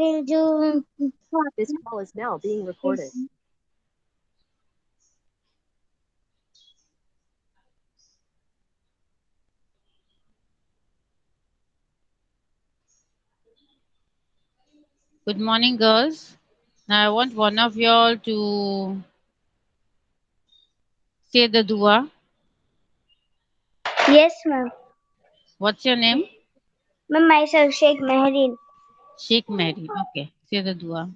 will do what? This call is now being recorded. Good morning, girls. Now I want one of y'all to say the dua. Yes, ma'am. What's your name? Ma'am, myself, Sheikh Mehreen. Sheikh Mary. Okay, say the dua.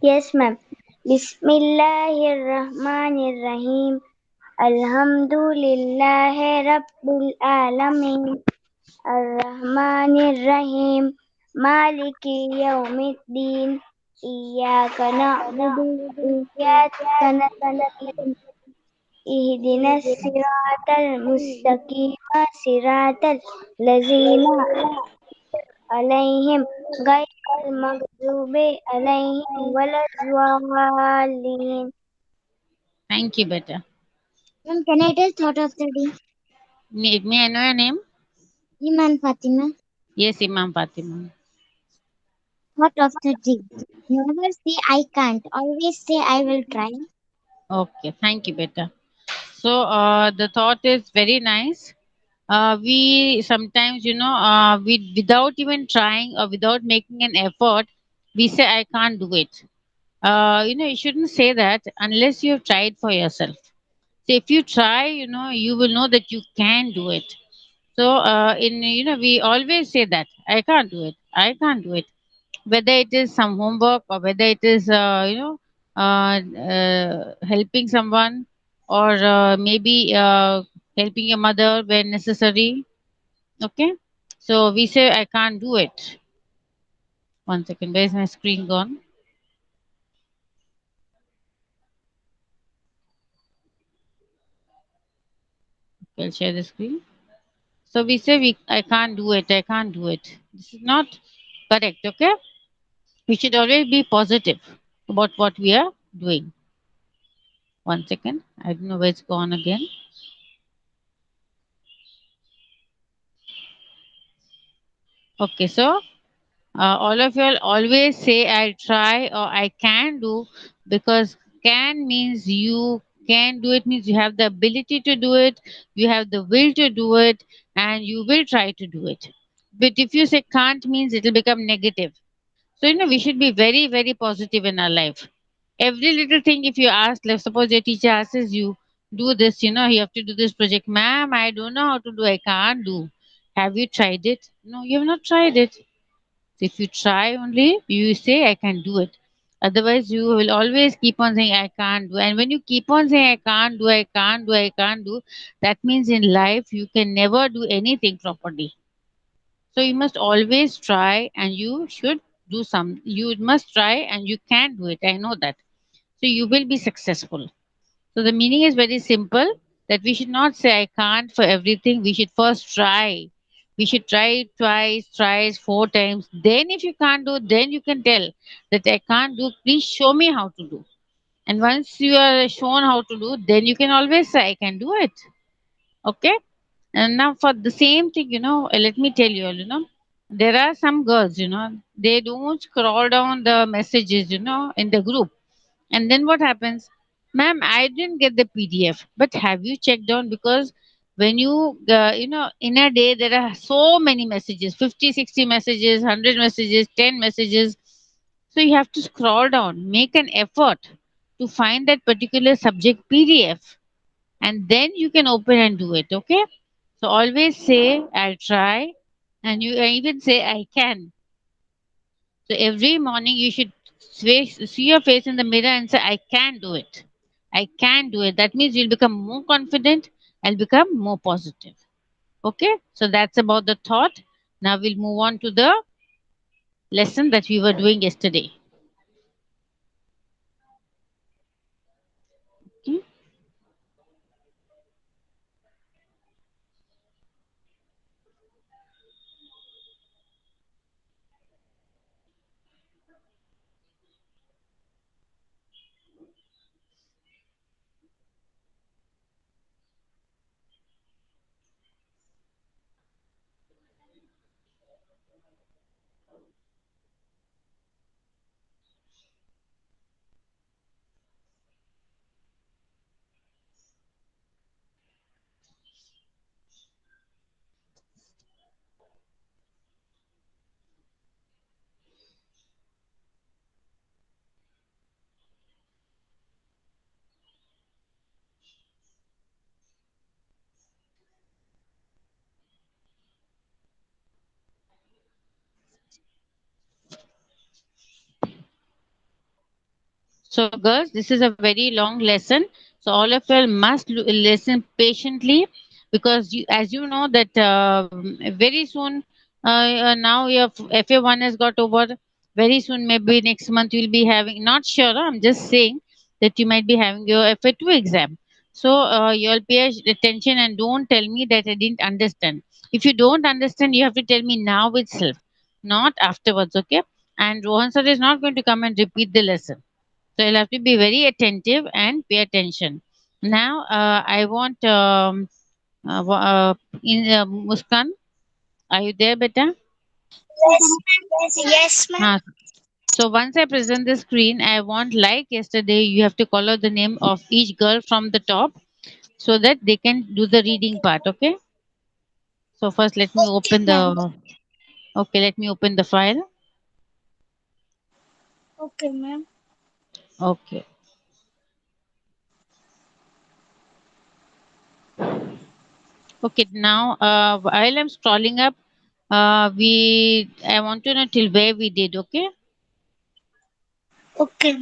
Yes, ma'am. Bismillahirrahmanirrahim. Alhamdulillahi Rabbil Alamin. Ar-Rahmanir-Rahim. Maliki Yawmiddin. Iyyaka na'budu wa iyyaka nasta'in. Ihdinas siratal mustaqim. Siratal lazina عليهم غير المغضوب عليهم ولا الضالين. Thank you, better. Ma'am, can I tell thought of the day? May I know your name? Iman Fatima. Yes, Imam Fatima. Thought of the day. Never say I can't. Always say I will try. Okay, thank you, better. So the thought is very nice. We sometimes, we without even trying or without making an effort, we say I can't do it. You shouldn't say that unless you have tried for yourself. So if you try, you will know that you can do it. So we always say that I can't do it. I can't do it. Whether it is some homework or whether it is helping someone or maybe helping your mother when necessary. Okay. So we say I can't do it. One second. Where is my screen gone? Okay, I'll share the screen. So we say I can't do it. I can't do it. This is not correct. Okay. We should always be positive about what we are doing. One second. I don't know where it's gone again. Okay, so all of you all always say I'll try or I can do, because can means you can do it, means you have the ability to do it, you have the will to do it, and you will try to do it. But if you say can't means it will become negative. So, we should be very, very positive in our life. Every little thing, if you ask, like suppose your teacher asks you, do this, you have to do this project. Ma'am, I don't know how to do, I can't do. Have you tried it? No, you have not tried it. If you try only, you say, I can do it. Otherwise, you will always keep on saying, I can't do. And when you keep on saying, I can't do, I can't do, I can't do, that means in life, you can never do anything properly. So you must always try and you should do some. You must try and you can do it. I know that. So you will be successful. So the meaning is very simple, that we should not say I can't for everything. We should first try. We should try it twice, thrice, four times. Then if you can't do, then you can tell that I can't do. Please show me how to do. And once you are shown how to do, then you can always say I can do it. Okay. And now for the same thing, let me tell you, there are some girls, they don't scroll down the messages, in the group. And then what happens? Ma'am, I didn't get the PDF, but have you checked on? Because when in a day, there are so many messages, 50, 60 messages, 100 messages, 10 messages. So you have to scroll down, make an effort to find that particular subject PDF, and then you can open and do it. Okay. So always say, I'll try, and you even say, I can. So every morning you should see your face in the mirror and say, I can do it. I can do it. That means you'll become more confident and become more positive. Okay. So that's about the thought. Now we'll move on to the lesson that we were doing yesterday. Okay. So, girls, this is a very long lesson. So, all of you must listen patiently because, as you know, that very soon, now your FA1 has got over. Very soon, maybe next month, you'll be having, not sure, I'm just saying that you might be having your FA2 exam. So, you'll pay attention and don't tell me that I didn't understand. If you don't understand, you have to tell me now itself, not afterwards, okay? And Rohan sir is not going to come and repeat the lesson, so you'll have to be very attentive and pay attention. Now, I want in Muskan. Are you there, beta? Yes, yes, ma'am. Huh. So once I present the screen, I want, like yesterday, you have to call out the name of each girl from the top so that they can do the reading part. Okay. So first, let me Okay, open ma'am. the. Okay, let me open the file. Okay, ma'am. Okay. Okay. Now, while I'm scrolling up, we I want to know till where we did. Okay. Okay.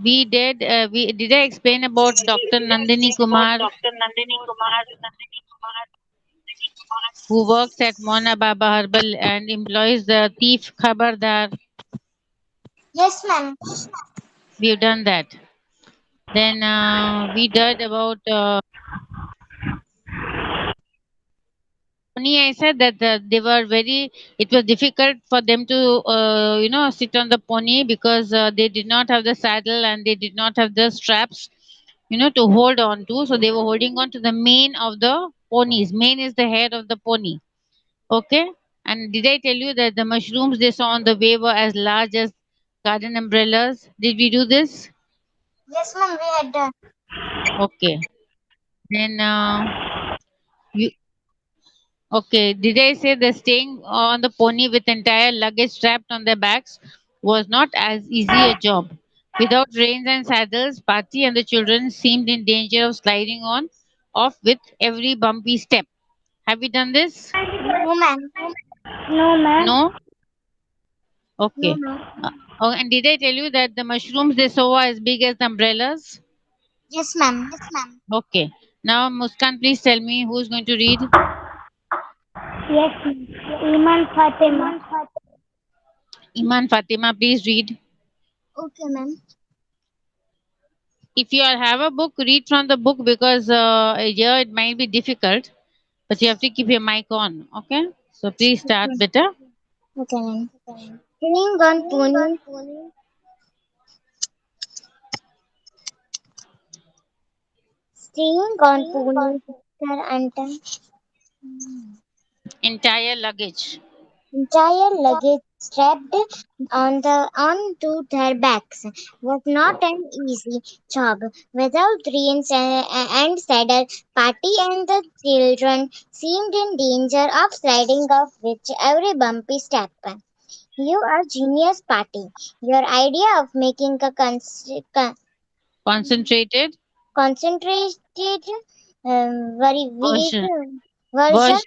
We did. We did. I explain about Dr. Nandini Kumar, who works at Mona Baba Herbal and employs the thief Khabardar. Yes, ma'am. We've done that. Then we did about pony. I said that they were very. It was difficult for them to sit on the pony because they did not have the saddle and they did not have the straps, to hold on to. So they were holding on to the mane of the ponies. Mane is the head of the pony. Okay. And did I tell you that the mushrooms they saw on the way were as large as garden umbrellas? Did we do this? Yes, ma'am. We had done. Okay. Then you okay. Did I say that staying on the pony with entire luggage strapped on their backs was not as easy a job? Without reins and saddles, Pati and the children seemed in danger of sliding on off with every bumpy step. Have we done this? No, ma'am. No, ma'am. No? No, Okay. ma'am. Oh, and did I tell you that the mushrooms they saw are as big as the umbrellas? Yes, ma'am. Okay. Now, Muskan, please tell me who's going to read. Yes, ma'am. Iman Fatima. Iman Fatima, please read. Okay, ma'am. If you have a book, read from the book because here it might be difficult, but you have to keep your mic on. Okay. So please start Okay, better. okay, ma'am. Staying on pony, staying on pony, sir, and Entire luggage. entire luggage strapped onto their backs was not an easy job. Without reins and saddle, Patty and the children seemed in danger of sliding off with every bumpy step. You are genius, Patty. Your idea of making a Concentrated concentrated very version. version Version.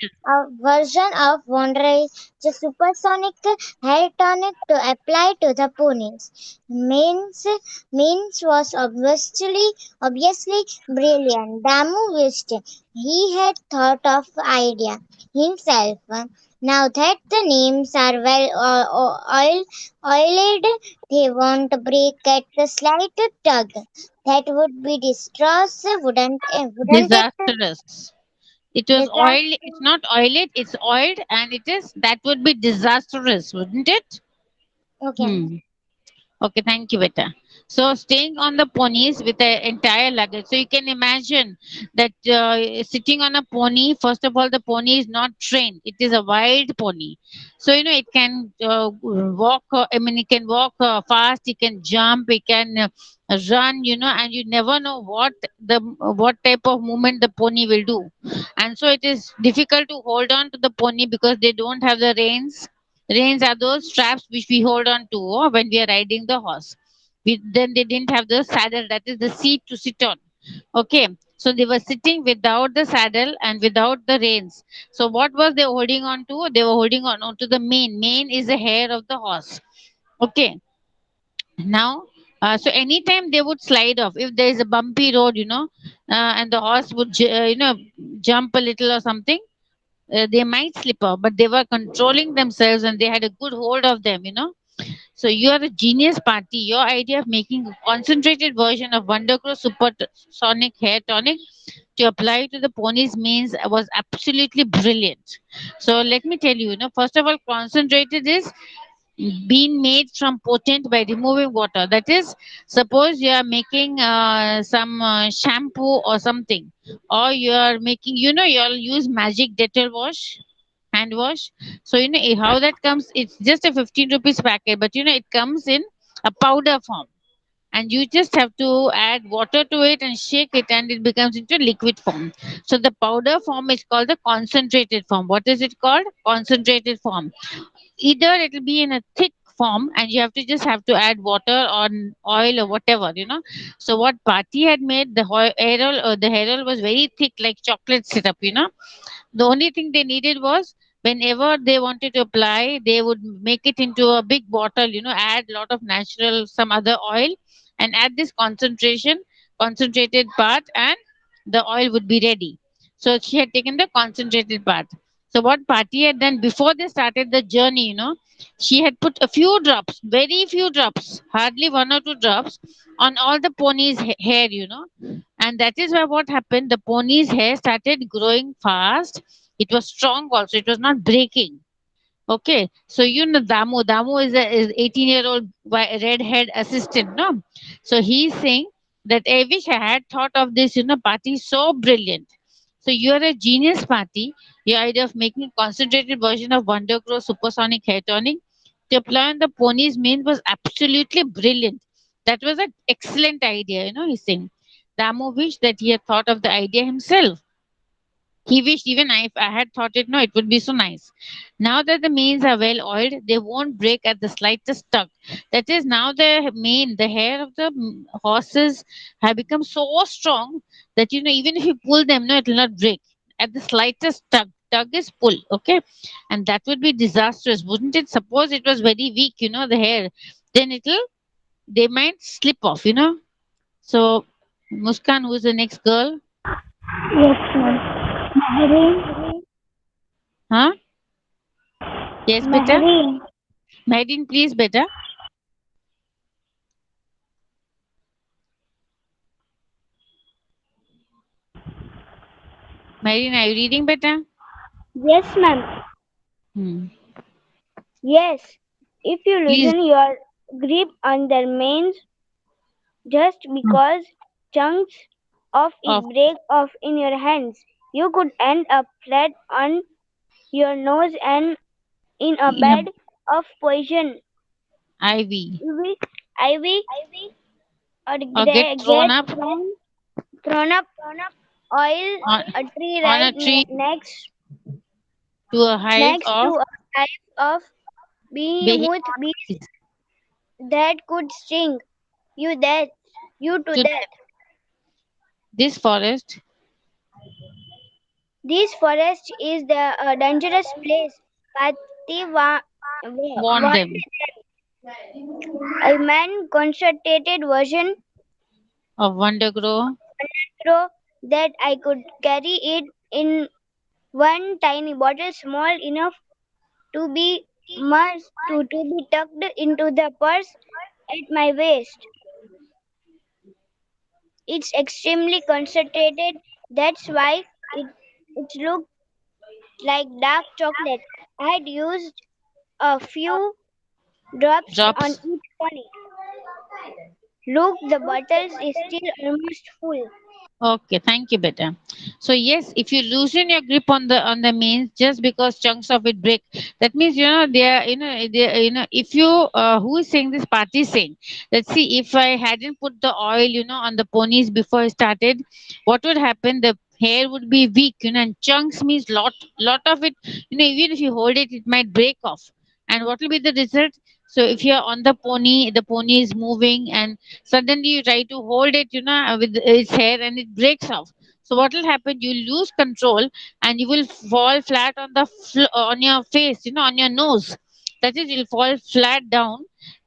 version of Wonder the supersonic hair tonic to apply to the ponies. Means was obviously brilliant. Damu wished he had thought of idea himself. Now that the names are well oiled, they won't break at the slight tug. That would be disastrous, wouldn't it? Disastrous. It was oil. Disaster. It's not oiled. It's oiled, and it is that would be disastrous, wouldn't it? Okay. Hmm. Okay, thank you, Beta. So, staying on the ponies with the entire luggage. So, you can imagine that sitting on a pony, first of all, the pony is not trained, it is a wild pony. So, it can walk, I mean, it can walk fast, it can jump, it can run, and you never know what type of movement the pony will do. And so, it is difficult to hold on to the pony because they don't have the reins. Reins are those straps which we hold on to when we are riding the horse. Then they didn't have the saddle, that is the seat to sit on. Okay. So they were sitting without the saddle and without the reins. So what was they holding on to? They were holding on to the mane. Mane is the hair of the horse. Okay. Now, so anytime they would slide off, if there is a bumpy road, and the horse would, jump a little or something, they might slip off, but they were controlling themselves and they had a good hold of them. So you are a genius party. Your idea of making a concentrated version of Wondergrow Supersonic Hair Tonic to apply to the ponies means was absolutely brilliant. So let me tell you, first of all, concentrated is being made from potent by removing water. That is, suppose you are making some shampoo or something, or you are making, you'll use magic Dettol wash, hand wash. So how that comes. It's just a 15 rupees packet, but it comes in a powder form, and you just have to add water to it and shake it, and it becomes into liquid form. So the powder form is called the concentrated form. What is it called? Concentrated form. Either it will be in a thick form and you have to add water or oil or whatever. So what party had made, the hair oil was very thick like chocolate syrup. The only thing they needed was, whenever they wanted to apply, they would make it into a big bottle, add a lot of natural, some other oil, and add this concentrated part, and the oil would be ready. So she had taken the concentrated part. So what Party had done before they started the journey, she had put a few drops, very few drops, hardly 1 or 2 drops, on all the ponies' hair. And that is why what happened, the pony's hair started growing fast. It was strong also, it was not breaking. Okay, so Damu is a 18-year-old red-haired assistant, no? So he's saying that I wish I had thought of this, Party so brilliant. So you're a genius, Party. Your idea of making a concentrated version of Wonder Grow Supersonic Hair Tonic to apply on the pony's mane was absolutely brilliant. That was an excellent idea, he's saying. Damu wished that he had thought of the idea himself. He wished even if I had thought it, no, it would be so nice. Now that the manes are well oiled, they won't break at the slightest tug. That is, now the hair of the horses have become so strong that, even if you pull them, no, it will not break. At the slightest tug, tug is pull, okay? And that would be disastrous, wouldn't it? Suppose it was very weak, the hair, then they might slip off. So, Muskan, who's the next girl? Yes, ma'am. Mehreen, Huh? Yes, beta. Mehreen. Maiden, please, beta. Maiden, are you reading, beta? Yes, ma'am. Hmm. Yes. If you Please. loosen your grip on their manes just Hmm. because chunks of it Of break off in your hands, you could end up flat on your nose and in a in a bed of poison ivy ivy, ivy or or get thrown get up thrown up oil on, a tree on right a tree to a hive next to of a hive of behemoth bees bees that could sting you death you to to death. them. This forest This forest is the dangerous place. Pati warned warned them a man concentrated version of Wondergrow through that I could carry it in one tiny bottle small enough to be to be tucked into the purse at my waist. It's extremely concentrated. That's why it looked like dark chocolate. I had used a few drops on drops. each pony. Look, the bottle is still almost full. Okay, thank you, beta. So yes, if you loosen your grip on the mains just because chunks of it break, that means they are they are, if you who is saying this Party is saying, let's see, if I hadn't put the oil on the ponies before I started, what would happen? The hair would be weak, and chunks means lot of it. Even if you hold it, it might break off. And what will be the result? So if you're on the pony is moving, and suddenly you try to hold it with its hair and it breaks off. So what will happen? You lose control and you will fall flat on the on your face, on your nose. That is, you'll fall flat down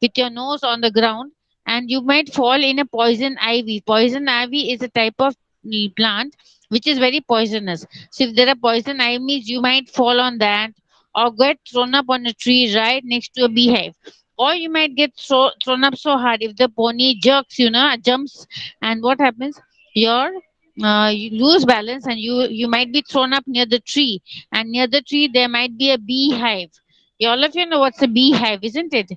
with your nose on the ground, and you might fall in a poison ivy. Poison ivy is a type of plant which is very poisonous. So if there are poison ivies, you might fall on that, or get thrown up on a tree right next to a beehive, or you might get thrown up so hard if the pony jerks, jumps, and what happens? Your you lose balance, and you might be thrown up near the tree, and near the tree there might be a beehive. All of you know what's a beehive, isn't it?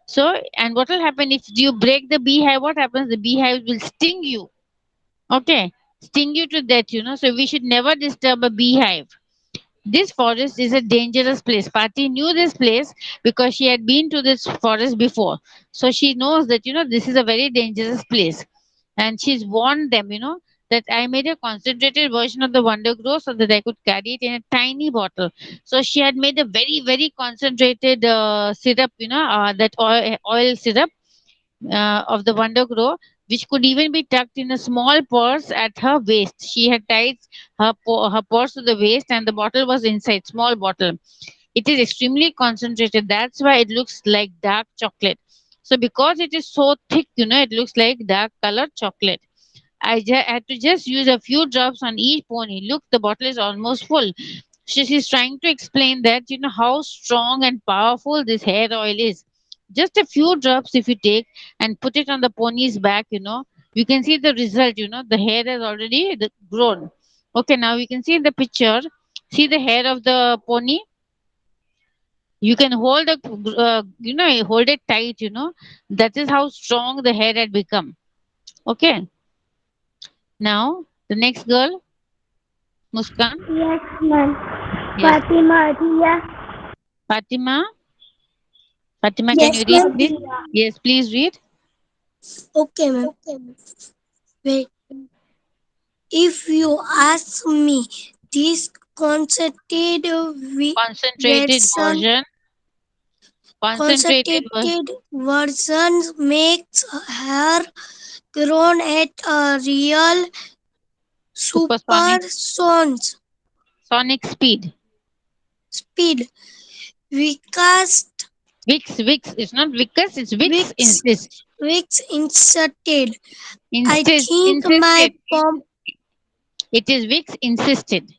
So, and what will happen if you break the beehive? What happens? The beehive will sting you. Okay, sting you to death. So we should never disturb a beehive. This forest is a dangerous place. Pati knew this place because she had been to this forest before. So she knows that, this is a very dangerous place. And she's warned them, that I made a concentrated version of the Wonder Grow so that I could carry it in a tiny bottle. So she had made a very, very concentrated syrup, that oil syrup of the Wonder Grow, which could even be tucked in a small purse at her waist. She had tied her purse to the waist, and the bottle was inside, small bottle. It is extremely concentrated. That's why it looks like dark chocolate. So because it is so thick, it looks like dark colored chocolate. Had to just use a few drops on each pony. Look, the bottle is almost full. She's trying to explain that, how strong and powerful this hair oil is. Just a few drops, if you take and put it on the pony's back, you can see the result. The hair has already grown. Okay, now you can see in the picture, see the hair of the pony. You can hold hold it tight. That is how strong the hair had become. Okay, now the next girl, Muskan. Yes, ma'am. Yes, Fatima, Ria. Fatima. Fatima, can you Yes, read, ma'am. please? Yes, please read. Okay, ma'am. Wait. If you ask me, this concentrated Concentrated version, version. Concentrated concentrated version makes her grown at a real supersonic supersonic sonic speed. speed. Because Wix. It's not Vicus, it's Wix. Wix, Wix inserted. I think my Insisted. pump It is Wix insisted.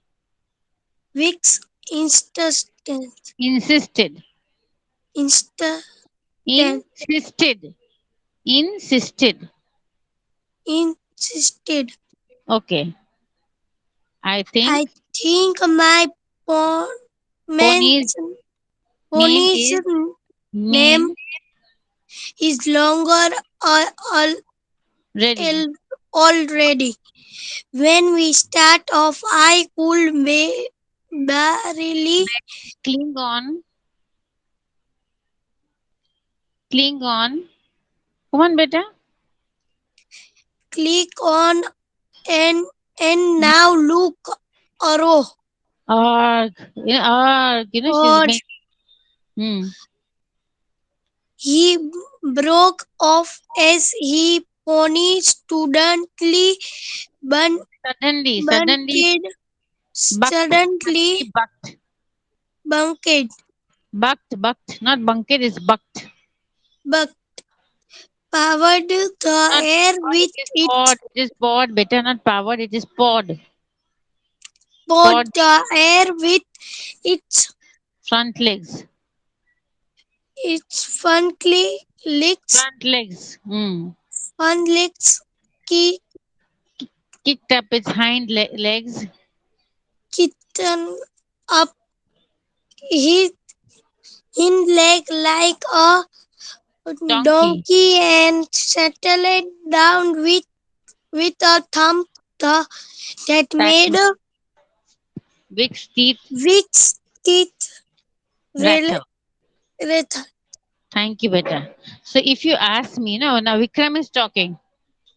Wix insisted. Insisted. Insisted. Insisted. Insisted. Insisted. Okay. I think I think my pony's pony's name pony's is name mean is longer al- al- ready. already. When we start off, I could barely Cling on. Cling on. Come on, beta. click on and now look arrow Arg. Arg. She's or making. Hmm. he broke off as he pony studently bun, Suddenly, bunted bucked. suddenly Suddenly bucked. bunked Bucked. Not bunked, it's bucked. buck powered the Not air powered, with it is its pod. It is pod. Better not powered, it is pod. pod Pod the air with its front legs. its Front legs. Hmm. fun legs ki, Kicked up its legs. kitten up his hind leg like a Donkey. donkey and settled down with a thump that That made Vic's teeth Vic's teeth rattle. rattle. Thank you, beta. So if you ask me, now Vikram is talking.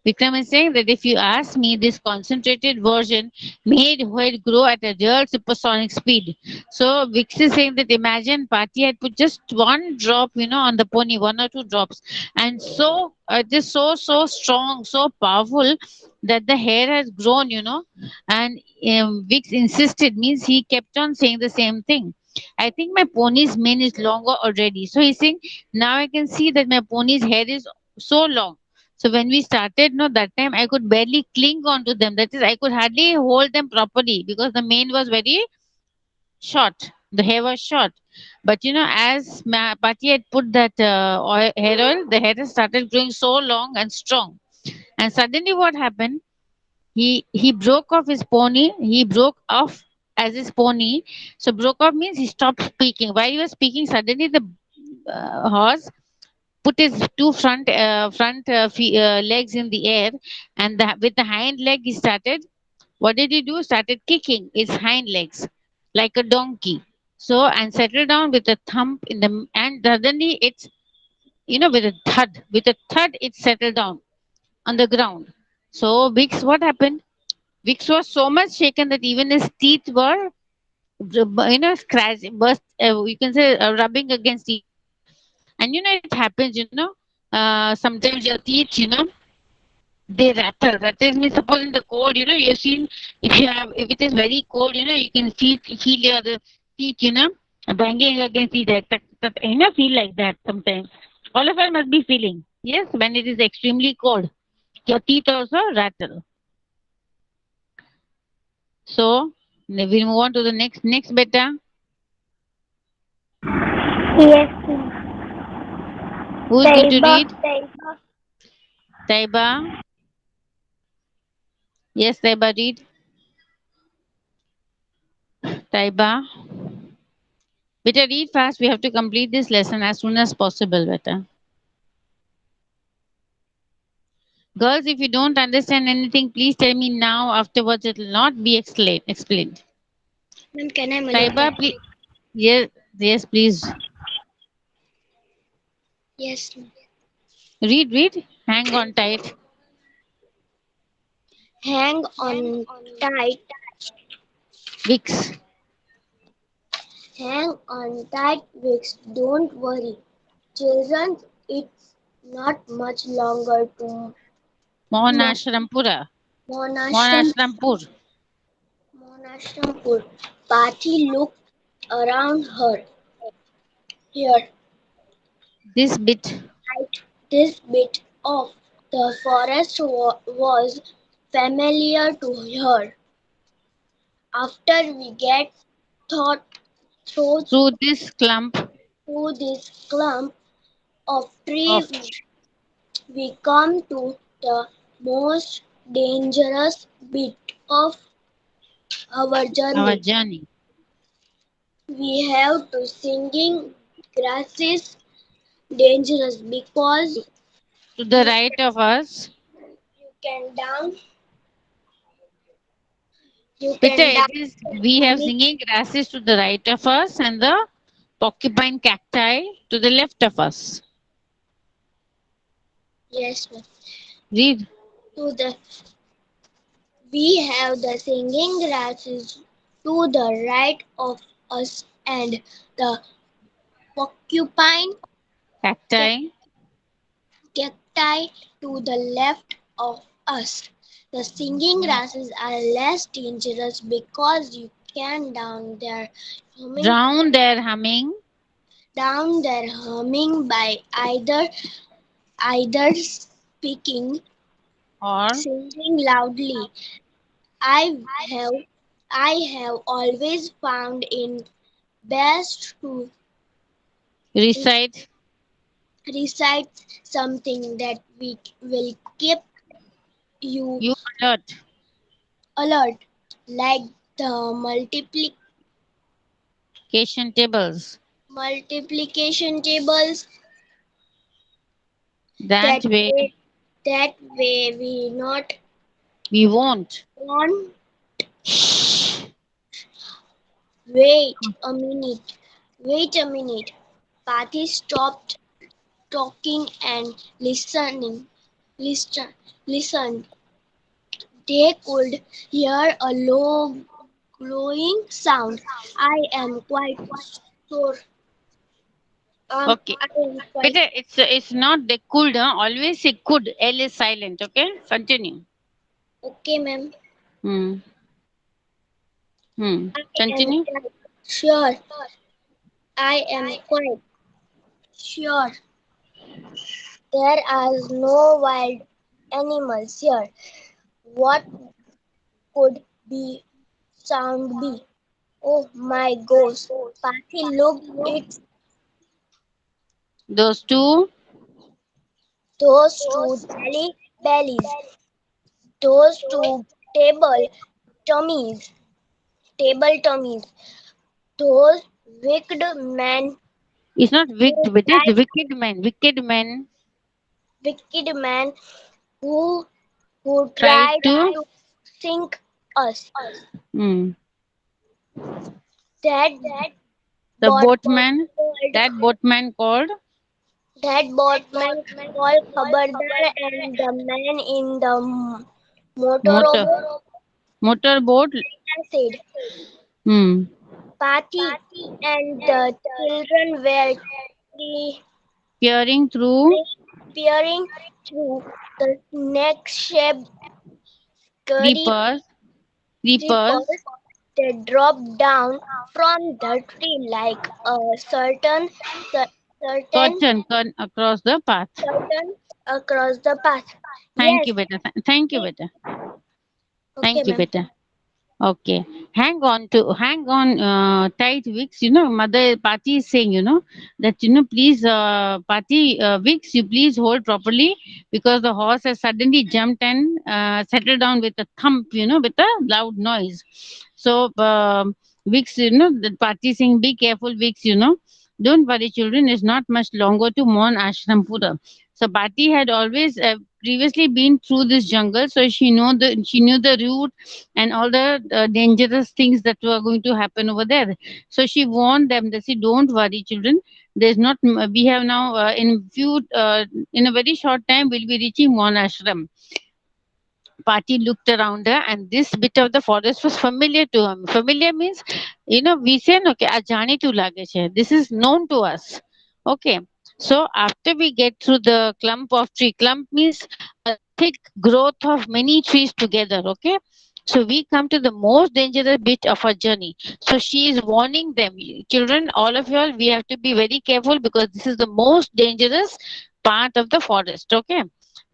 Vikram is saying that if you ask me, this concentrated version made whale grow at a real supersonic speed. So Vix is saying that imagine Pati had put just one drop, on the pony, one or two drops, and so just so strong, so powerful that the hair has grown, and Vix insisted, means he kept on saying the same thing. I think my pony's mane is longer already. So he's saying now I can see that my pony's hair is so long. So when we started, no, that time I could barely cling on to them. That is, I could hardly hold them properly because the mane was very short. The hair was short. But as Pati had put that hair oil, the hair has started growing so long and strong. And suddenly, what happened? He broke off his pony. He broke off as his pony. So broke off means he stopped speaking. While he was speaking, suddenly the horse put his two front legs in the air, and with the hind leg he started. What did he do? Started kicking his hind legs like a donkey. So and settled down with a thump in the, and suddenly it's, with a thud it settled down on the ground. So Vix, what happened? Vix was so much shaken that even his teeth were, scratch burst. You can say rubbing against each other. And it happens. Sometimes your teeth, they rattle. Rattle means, suppose in the cold, you've seen, if it is very cold, you can feel your teeth, banging against each other. Feel like that sometimes. All of us must be feeling. Yes, when it is extremely cold, your teeth also rattle. So we move on to the next beta. Yes, Who is going to Taiba. read? Taiba. Yes, Taiba, read. Taiba. Beta, read fast. We have to complete this lesson as soon as possible, beta. Girls, if you don't understand anything, please tell me now. Afterwards, it will not be explained. Ma'am, can I Taiba, manipulate? please. Yes, yes, please. Yes, ma'am. Read. Hang on tight. Hang on tight. Vix. Hang on tight, Wicks. Don't worry. Children, it's not much longer to Mohanashrampura. Monashram Mohanashrampur. Monashrampur. Pati looked around her. Here, This bit. right, this bit of the forest was familiar to her. After we get thought through Through this clump through this clump of of tree, we come to the most dangerous bit of our our journey. journey. We have to singing grasses dangerous because To the you right of us. can down you Beta, can down it is, we have humming. singing grasses to the right of us and the porcupine cacti to the left of us. Yes, ma'am. Read. To the we have the singing grasses to the right of us and the porcupine Cacti. cacti to the left of us. The singing grasses are less dangerous because you can humming Drown their humming down their humming by either speaking, or singing loudly. I have I have always found it best to recite. recite something that will keep you You alert. alert, like the Cation tables. multiplication tables. That That way way, that way we not we won't. on. Shh. Wait a minute. Wait a minute. Patty stopped talking and listening. Listen, listen. They could hear a low glowing sound. I am quite sure. Okay. I am quite. Better, it's not they could, huh? Always say could. L is silent, okay? Continue. Okay, ma'am. Hmm. Hmm. I am Continue. quite sure. I am quite sure. There are no wild animals here. What could be sound be? Oh my gosh. Patty looked at Those two. those two jelly bellies, those two tummies, table tummies, those wicked men It's not who wicked, but it's tried, wicked men. Wicked men wicked men who who tried tried to. to sink us. Hmm. That The boatman boatman. called That boatman called that boatman called Khabardar and the man in the motor. motorboat. Motorboat. I said, Hmm. Patty and the children were pre- Peering through peering through the neck-shaped scary creepers. Creepers. creepers that dropped down from the tree like a cer- certain Curtain across the path. curtain across the path. Thank Yes, you, beta. Thank you, it- beta. okay, Thank you, ma'am. beta. Okay, hang on tight, Vix. Mother Pati is saying, that please, Pati, Vix, you please hold properly because the horse has suddenly jumped and settled down with a thump, with a loud noise. So, Vix, the Pati is saying, be careful, Vix. Don't worry, children. It's not much longer to mourn Ashram Pura. So, Pati had always previously been through this jungle, so she knew the route and all the dangerous things that were going to happen over there. So she warned them that, see, don't worry, children. There's not. We have now in a very short time we'll be reaching one ashram. Party looked around her, and this bit of the forest was familiar to him. Familiar means, we say, okay, ajani tu lage hai. This is known to us. Okay. So after we get through the clump of tree, clump means a thick growth of many trees together. Okay. So we come to the most dangerous bit of our journey. So she is warning them, children, all of you all, we have to be very careful because this is the most dangerous part of the forest. Okay,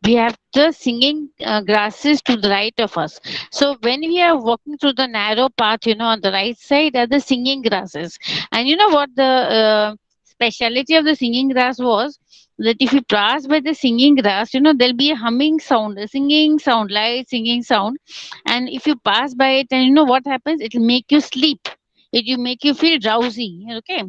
we have the singing grasses to the right of us. So when we are walking through the narrow path, on the right side are the singing grasses. And you know what the speciality of the singing grass was? That if you pass by the singing grass, there'll be a humming sound, a singing sound, light singing sound. And if you pass by it, and you know what happens, it will make you sleep. It will make you feel drowsy. Okay,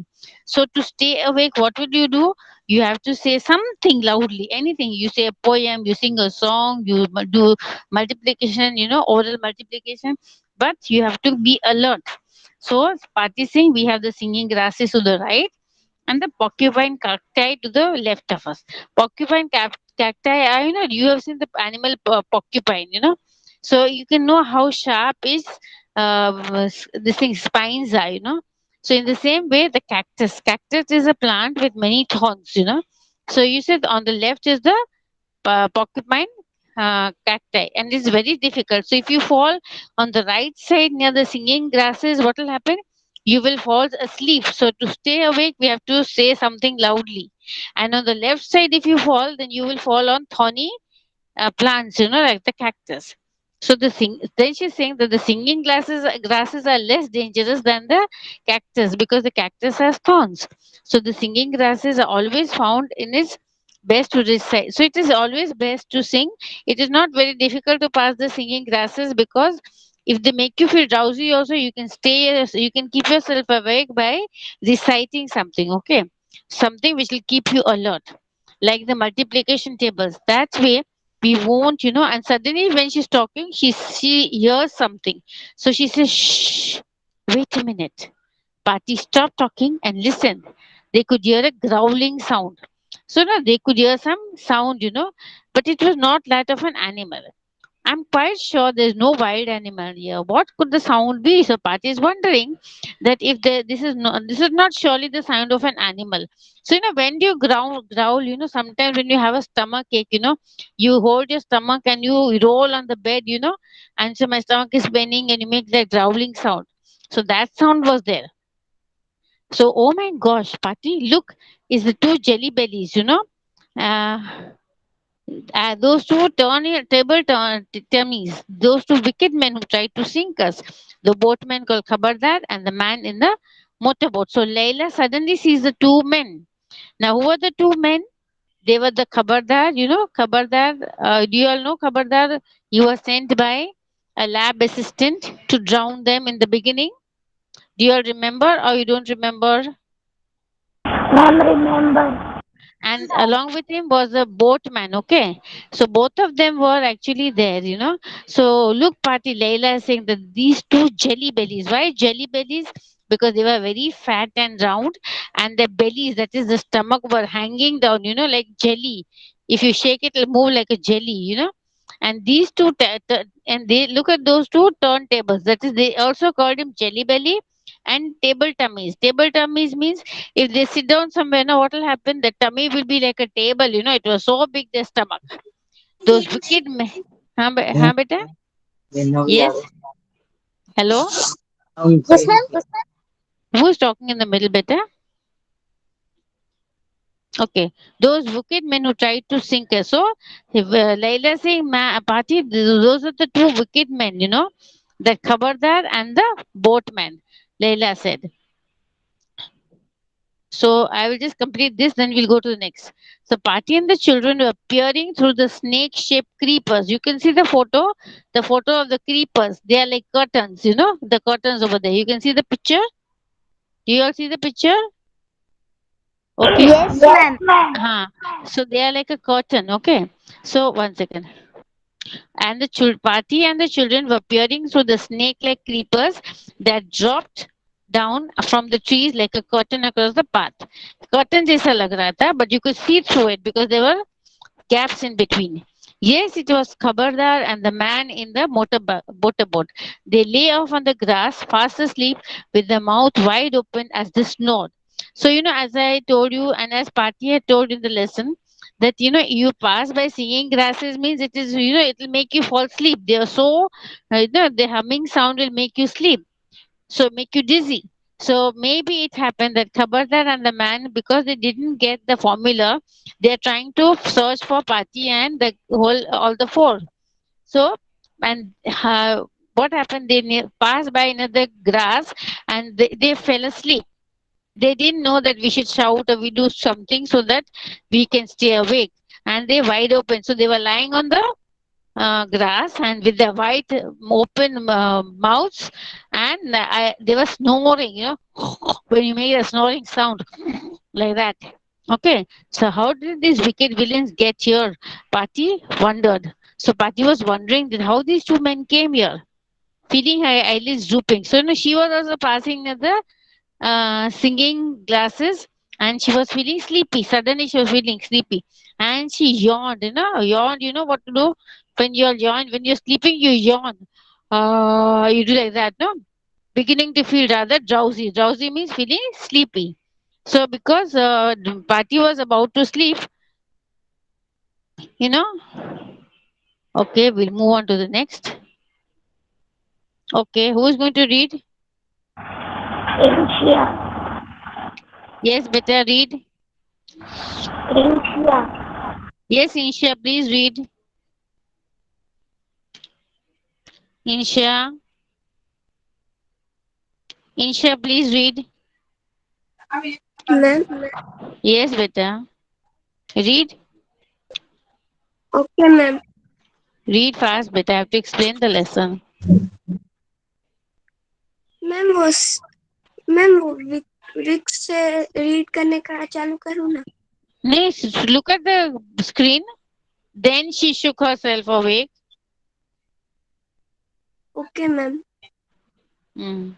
so to stay awake, what would you do? You have to say something loudly, anything. You say a poem, you sing a song, you do multiplication, oral multiplication, but you have to be alert. So Pati Singh, we have the singing grasses to the right and the porcupine cacti to the left of us. Cacti are, you have seen the animal porcupine, so you can know how sharp is this thing spines are, so in the same way, the cactus is a plant with many thorns, so you said on the left is the porcupine cacti, and it's very difficult. So if you fall on the right side near the singing grasses, what will happen? You will fall asleep. So to stay awake, we have to say something loudly. And on the left side, if you fall, then you will fall on thorny plants, like the cactus. So then she's saying that the singing grasses are less dangerous than the cactus because the cactus has thorns. So the singing grasses are always found in its best to recite. So it is always best to sing. It is not very difficult to pass the singing grasses because if they make you feel drowsy, also you can keep yourself awake by reciting something. Okay, something which will keep you alert, like the multiplication tables. That way we won't, and suddenly when she's talking, she hears something. So she says, shh, wait a minute. Party, stop talking and listen. They could hear a growling sound. So now they could hear some sound, but it was not that of an animal. I'm quite sure there's no wild animal here. What could the sound be? So Pati is wondering that if this is not surely the sound of an animal. So when do you growl? Sometimes when you have a stomach ache, you hold your stomach and you roll on the bed, and so my stomach is paining and you make that growling sound. So that sound was there. So oh my gosh, Pati, look, is the two jelly bellies. Uh, those two tummies, those two wicked men who tried to sink us, the boatman called Khabardar and the man in the motorboat. So Layla suddenly sees the two men. Now, who are the two men? They were the Khabardar, Khabardar. Do you all know Khabardar? He was sent by a lab assistant to drown them in the beginning. Do you all remember or you don't remember? Ma'am, remember. And along with him was a boatman. Okay, so both of them were actually there. So look, Party Layla is saying that these two jelly bellies, why jelly bellies? Because they were very fat and round, and their bellies, that is the stomach, were hanging down, like jelly. If you shake it, it'll move like a jelly. And these two and they look at those two turntables, that is they also called him jelly belly and table tummies. Table tummies means if they sit down somewhere, now what will happen? The tummy will be like a table. It was so big, their stomach. Those wicked men. Huh, beta? Yes. Hello. Yes, ma'am. Who's talking in the middle, beta? Okay. Those wicked men who tried to sink us. So, if, Laila saying, Party, those are the two wicked men, the Khabardar and the boatman. Laila said. So I will just complete this, then we'll go to the next. So Party and the children were peering through the snake-shaped creepers. You can see the photo of the creepers. They are like curtains, the curtains over there. You can see the picture. Do you all see the picture? Okay. Yes, ma'am. Uh-huh. So they are like a curtain. Okay. So one second. And the party and the children were peering through the snake-like creepers that dropped down from the trees like a curtain across the path. Curtain जैसा लग रहा था, but you could see through it because there were gaps in between. Yes, it was Khabardar and the man in the motorboat. They lay off on the grass, fast asleep, with the mouth wide open as they snored. So, as I told you, and as Pati had told in the lesson, that you pass by singing grasses means it is, it will make you fall asleep. They are so, the humming sound will make you sleep, so make you dizzy. So maybe it happened that Khabardar and the man, because they didn't get the formula, they're trying to search for Pati and the whole all the four. So and what happened? They passed by another grass and they fell asleep. They didn't know that we should shout or we do something so that we can stay awake. And they wide open. So they were lying on the grass and with their wide open mouths, and they were snoring, when you made a snoring sound like that. Okay, so how did these wicked villains get here? Pati wondered. So Pati was wondering that how these two men came here, feeling her eyelids drooping. So she was also passing near the singing glasses, and she was feeling sleepy. Suddenly she was feeling sleepy and she yawned. Yawned. You know what to do when you're yawn, when you're sleeping, you yawn. You do like that, no? Beginning to feel rather drowsy. Drowsy means feeling sleepy. So because the party was about to sleep, you know. Okay, we'll move on to the next. Okay, who is going to read? Inshia. Yes, better read. Inshia. Yes, Insha, please read. Insha, Insha, please read. Ma'am. Yes, beta. Read. Okay, ma'am. Read fast, beta. I have to explain the lesson. Ma'am वो ma'am वो रिक से read करने का चालू करूँ ना? Nice. Look at the screen. Then she shook herself awake. Okay ma'am. Mm.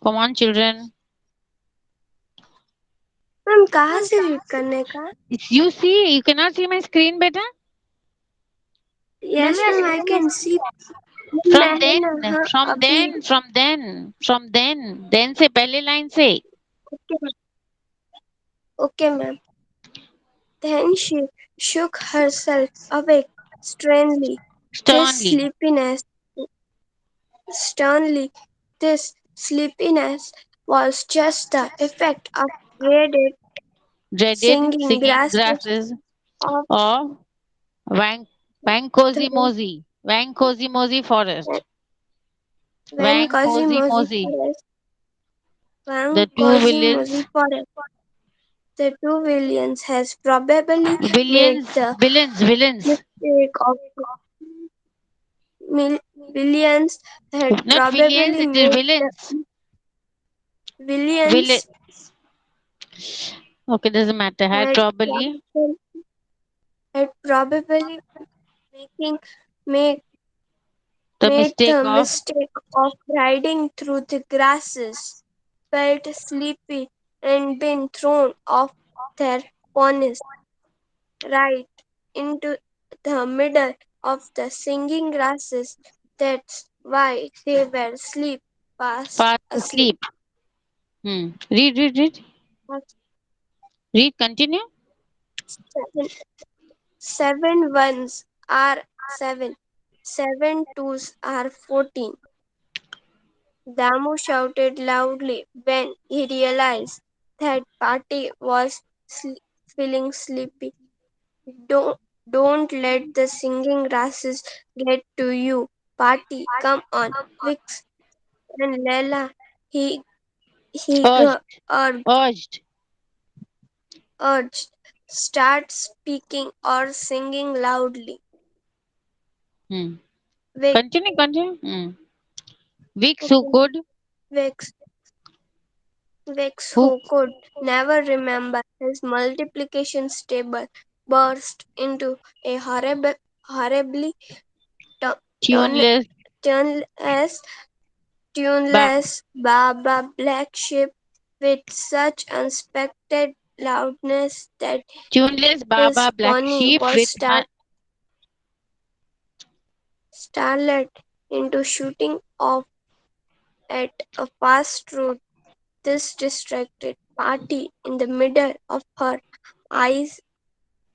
Come on, children. Ma'am कहाँ से रीड करने का? You see, you cannot see my screen, beta. Yes ma'am I can see. From मैंने then, ना हाँ from अभी। then, from then, from then से पहले line से. Okay ma'am. Then she shook herself awake sternly. This Sternly, sleepiness, sternly, this sleepiness was just the effect of dreaded dreaded singing singing grasses grasses of of Wang the Wang forest. Van Wang Cosimosi forest. The Van two Cosimosi villains, forest. The two villains has probably made the villains. mistake of villains had Not villains, probably it is made the villains. Villain. villains Okay, doesn't matter. Had had probably probably, had probably making make, the made mistake the of mistake of riding through the grasses, felt sleepy, and been thrown off their ponies right into the middle of the singing grasses. That's why they were fast fast asleep. asleep. Read. Read, continue. Seven, seven ones are seven. Seven twos are 14. Damu shouted loudly when he realized that Party was feeling sleepy. Don't, don't let the singing grasses get to you. Party, come on, Vix and Lela. He, he Urged, g- urged, urged. urged. Start speaking or singing loudly. Hmm. Vix, Continue. Weeks who okay, could, Vix, Vix, who who could never remember his multiplication table, burst into a horribly tu- tun- tuneless, tuneless, ba- tuneless Baba black sheep with such unexpected loudness that tuneless his Baba black pony sheep was with startled into shooting off at a fast route. This distracted Party in the middle of her eyes.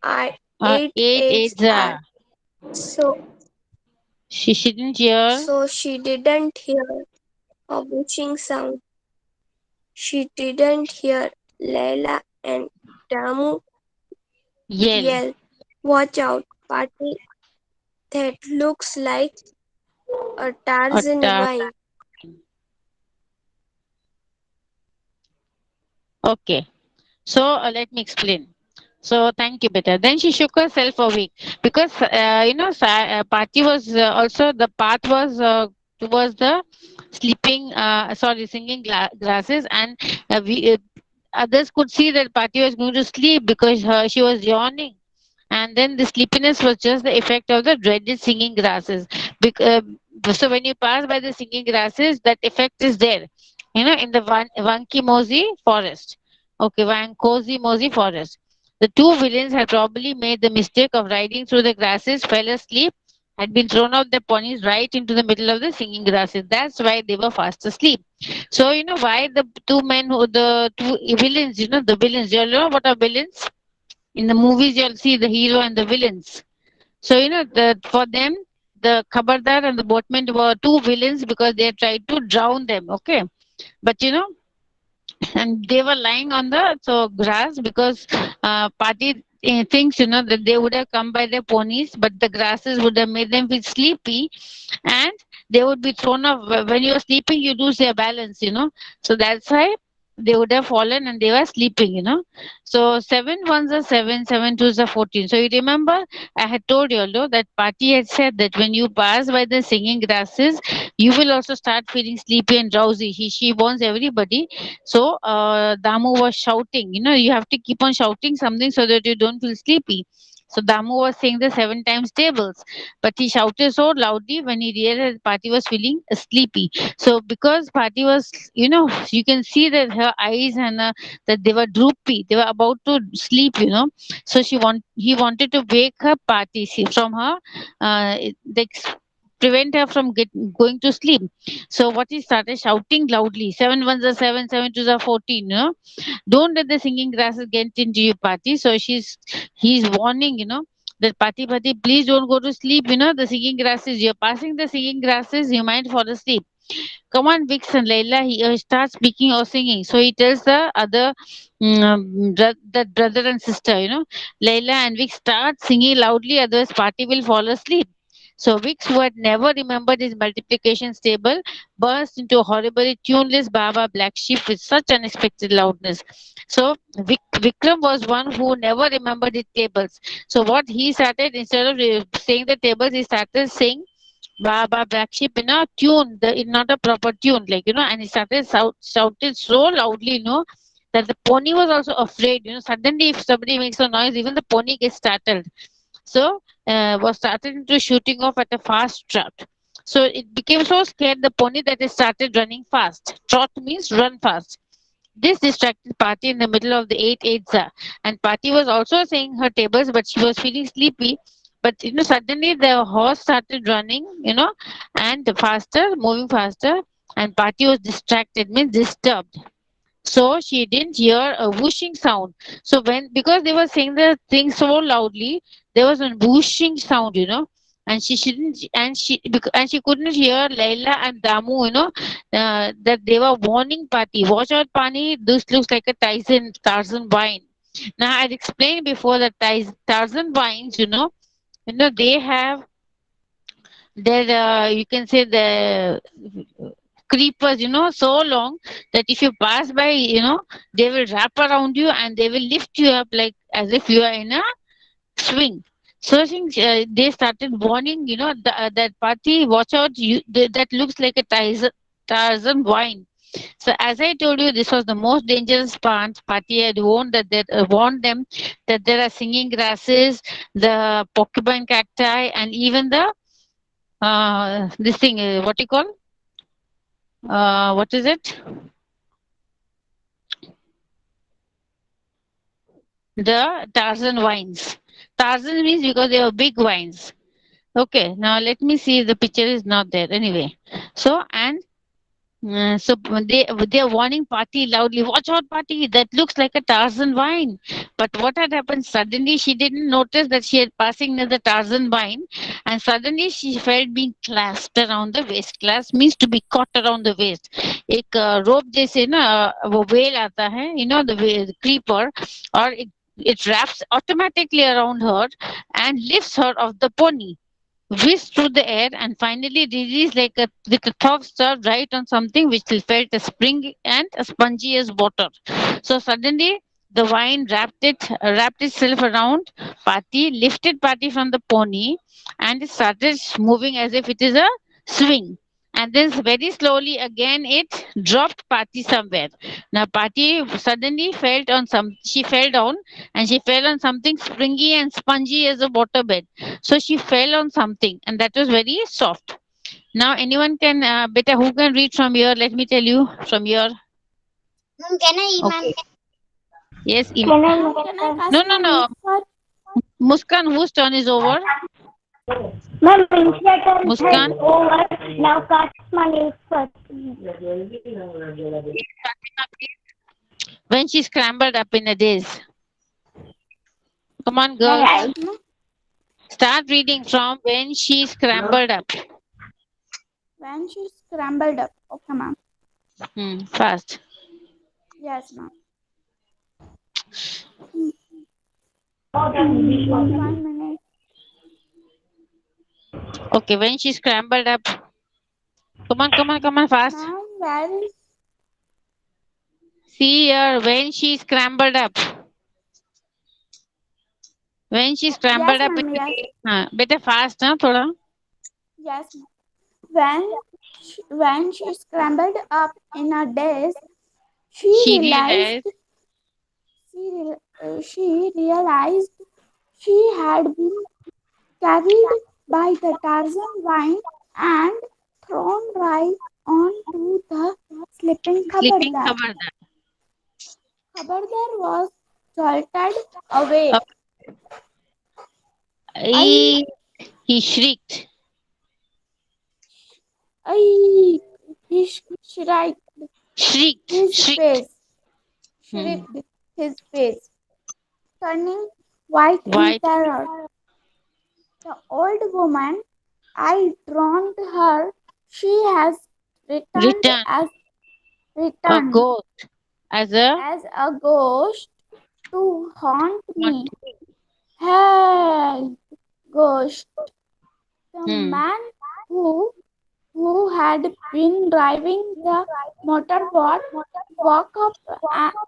I eight eight eggs eight. are so She didn't hear so she didn't hear a whooshing sound. She didn't hear Layla and Damu yell yell, "Watch out, Party! That looks like a or Tarzan vine." okay. So let me explain. So thank you, Beta. Then she shook herself awake because Pati was also the path was towards the singing glasses, and others could see that Pati was going to sleep because she was yawning, and then the sleepiness was just the effect of the dreaded singing grasses. So when you pass by the singing grasses, that effect is there, in the Wanki Mosi forest. Okay, Wankosi Mosi forest. The two villains had probably made the mistake of riding through the grasses, fell asleep, had been thrown off their ponies right into the middle of the singing grasses. That's why they were fast asleep. So you know why the two villains, the villains. You all know what are villains? In the movies you'll see the hero and the villains. So for them, the Khabardar and the boatman were two villains because they tried to drown them. Okay, but and they were lying on the grass because party thinks that they would have come by their ponies, but the grasses would have made them feel sleepy, and they would be thrown off. When you're sleeping you lose your balance, so that's why they would have fallen and they were sleeping, so seven ones are seven, seven twos are 14. So you remember I had told you although that party had said that when you pass by the singing grasses you will also start feeling sleepy and drowsy. She warns everybody. So Damu was shouting, you have to keep on shouting something so that you don't feel sleepy. So Damu was saying the 7 times tables, but he shouted so loudly when he realized Pati was feeling sleepy. So because Pati was, you can see that her eyes and that they were droopy, they were about to sleep. So he wanted to wake her Pati from her, like prevent her from going to sleep. So what he started shouting loudly, 7 ones are 7, 7 twos are 14. Don't let the singing grasses get into your party. So he's warning, that Pati, please don't go to sleep. The singing grasses, you're passing the singing grasses, you might fall asleep. Come on, Vix and Layla. He starts speaking or singing. So he tells the other, that brother and sister, Layla and Vix start singing loudly, otherwise Party will fall asleep. So Vix, who had never remembered his multiplication table, burst into a horribly tuneless Baba Black Sheep with such unexpected loudness. So Vikram was one who never remembered his tables. So what he started, instead of saying the tables, he started saying Baba Black Sheep in a tune, in not a proper tune, and he started shouted so loudly, that the pony was also afraid. Suddenly if somebody makes a noise, even the pony gets startled. So was started into shooting off at a fast trot. So it became so scared the pony that it started running fast. Trot means run fast. This distracted Party in the middle of the 8 8 and Party was also saying her tables, but she was feeling sleepy. But suddenly the horse started running, and faster, moving faster, and Party was distracted, means disturbed. So she didn't hear a whooshing sound. So because they were saying the thing so loudly, there was a whooshing sound, and she shouldn't, and she couldn't hear Laila and Damu, that they were warning Party, watch out, Pani, this looks like a Tarzan vine. Now I'd explained before that Tarzan vines, they have their, you can say, the creepers, so long that if you pass by, they will wrap around you and they will lift you up like as if you are in a swing. So I think they started warning, that Party, watch out, that looks like a Tarzan vine. So as I told you, this was the most dangerous part. Party had warned them that there are singing grasses, the porcupine cacti, and even the this thing, what you call, what is it? The Tarzan vines. Tarzan means because they were big vines. Okay, now let me see if the picture is not there. Anyway, so and so they are warning Party loudly. Watch out, Party! That looks like a Tarzan vine. But what had happened? Suddenly she didn't notice that she had passing near the Tarzan vine, and suddenly she felt being clasped around the waist. Clasp means to be caught around the waist. एक rope जैसे ना वो whale आता है, the creeper, or it wraps automatically around her and lifts her off the pony, whisked through the air, and finally released like a top stirred right on something which felt a spring and as spongy as water. So suddenly the vine wrapped itself around Party, lifted Party from the pony, and it started moving as if it is a swing. And then very slowly again it dropped Party somewhere. Now Party suddenly felt on some she fell down, and she fell on something springy and spongy as a waterbed. So she fell on something, and that was very soft. Now, anyone can, beta, who can read from here? Let me tell you from here. Can I, Iman? Okay. Yes, Can I Ma'am, look can I no, cast no, my no. leaf for? Muskan, whose turn is over? Ma'am, Inshia turn has Muskan? over. Now cast my leaf first. When she scrambled up in a daze. Come on, Right. girls. Yes, ma'am. Start reading from when she scrambled up. When she scrambled up. Okay, ma'am. Fast. Yes, ma'am. 1 minute. Okay, when she scrambled up. Come on, fast. Ma'am, where is? See here, when she scrambled up. When she scrambled Yes, up in ma'am. a Yes. daze. Better fast, thoda. Yes, ma'am. When she scrambled up in a daze, she She realized realized. she realized She had been carried by the Tarzan vine and thrown right onto the sleeping Sleeping Khabardar. Khabardar. Khabardar was jolted awake. I, He, he shrieked. I, he shrieked Shrieked. his Shrieked. face, Hmm. shrieked his face, turning white in White. terror. The old woman, I drowned her. She has returned Returned. as A returned ghost. As a as a ghost to haunt me. haunted. Hey, ghost! The Hmm. man who had been driving the motorboat woke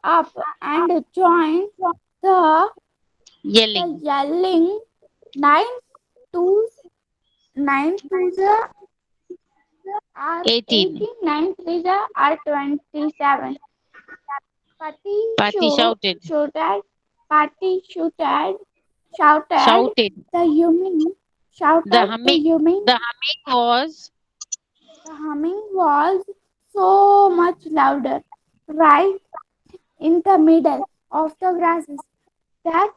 up and joined the Yelling. yelling. Nine twos, nine twos are 18. 18, nine threes are 27. Patti Patti shouted. shouted, Patti shouted, Shouted. the humming, The shouted the humming. humming. The humming was The humming was so much louder, right in the middle of the grasses. That